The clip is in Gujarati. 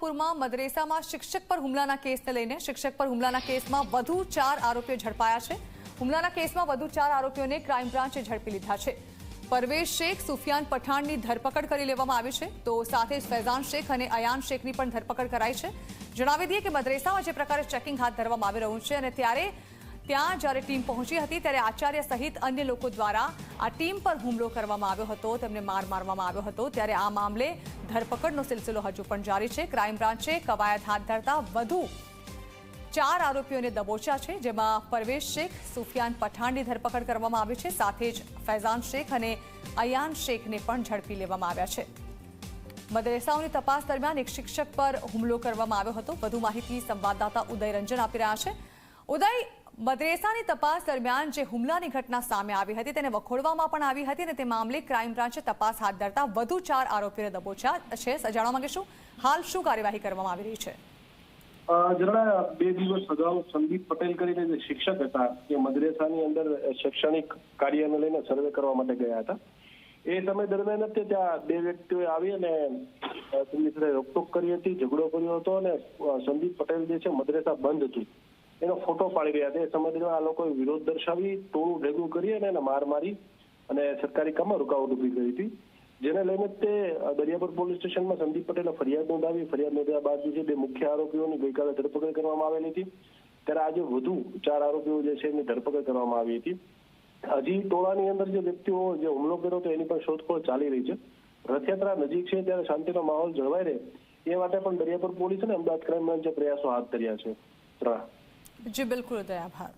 છોટાઉદેપુરમાં મદરેસામાં શિક્ષક પર હુમલાના કેસને લઈને શિક્ષક પર હુમલાના કેસમાં વધુ 4 આરોપીઓ ઝડપાયા છે। હુમલાના કેસમાં વધુ 4 આરોપીઓને ક્રાઇમ બ્રાન્ચે ઝડપી લીધા છે। પરવેશ શેખ, સુફિયાન પઠાણની ધરપકડ કરી લેવામાં આવી છે, તો સાથે જ ફૈઝાન શેખ અને અયાન શેખની પણ ધરપકડ કરાઈ છે। જણાવી દઈએ કે મદરેસામાં જે પ્રકારે ચેકિંગ હાથ ધરવામાં આવી રહ્યું છે અને ત્યાં જ્યારે ટીમ પહોંચી હતી ત્યારે આચાર્ય સહિત અન્ય લોકો દ્વારા આ ટીમ પર હુમલો કરવામાં આવ્યો હતો, તેમને માર મારવામાં આવ્યો હતો। ત્યારે આ મામલે ધરપકડનો સિલસિલો હજુ પણ જારી છે। ક્રાઇમ બ્રાન્ચે કવાયત હાથ ધરતા વધુ 4 આરોપીઓને દબોચ્યા છે, જેમાં પરવેશ શેખ, સુફિયાન પઠાણની ધરપકડ કરવામાં આવી છે, સાથે જ ફૈઝાન શેખ અને અયાન શેખને પણ ઝડપી લેવામાં આવ્યા છે। મદરેસાઓની તપાસ દરમિયાન એક શિક્ષક પર હુમલો કરવામાં આવ્યો હતો। વધુ માહિતી સંવાદદાતા ઉદય રંજન આપી રહ્યા છે। ઉદય, મદરેસાની તપાસ દરમિયાન જે હુમલાની ઘટના સામે આવી હતી તેને વખોડવામાં પણ આવી હતી અને તે મામલે ક્રાઇમ બ્રાન્ચે તપાસ હાથ ધરતા વધુ 4 આરોપીઓને દબોચ્યા છે। જાણવા માંગીશું હાલ શું કાર્યવાહી કરવામાં આવી રહી છે? જરા 2 દિવસ અગાઉ સંદીપ પટેલ કરીને જે શિક્ષક હતા એ મદરેસાની અંદર શૈક્ષણિક કાર્યને લઈને સર્વે કરવા માટે ગયા હતા। એ સમય દરમિયાન જ ત્યાં 2 વ્યક્તિઓએ આવી અને તેમની સાથે રોકટોક કરી હતી, ઝઘડો કર્યો હતો અને સંદીપ પટેલ જે છે મદરેસા બંધ હતું એનો ફોટો પાડી રહ્યા હતા। એ સમય દરમિયાન આ લોકોએ વિરોધ દર્શાવી ટોળું ભેગું કરી અને એને માર મારી અને સરકારી કામમાં રૂકાવટ ઉભી કરી હતી, જેને લઈને તે દરિયાપુર પોલીસ સ્ટેશનમાં સંદીપ પટેલે ફરિયાદ નોંધાવી। ફરિયાદ નોંધ્યા બાદ જે 2 મુખ્ય આરોપીઓની ગઈકાલે ધરપકડ કરવામાં આવેલી હતી, ત્યારે આજે વધુ 4 આરોપીઓ જે છે એની ધરપકડ કરવામાં આવી હતી। હજી ટોળાની અંદર જે વ્યક્તિઓ જે હુમલો કર્યો હતો એની પણ શોધખોળ ચાલી રહી છે। રથયાત્રા નજીક છે ત્યારે શાંતિનો માહોલ જળવાઈ રહે એ માટે પણ દરિયાપુર પોલીસ અને અમદાવાદ ક્રાઇમ બ્રાન્ચે પ્રયાસો હાથ ધર્યા છે। જી બિલકુલ, આભાર।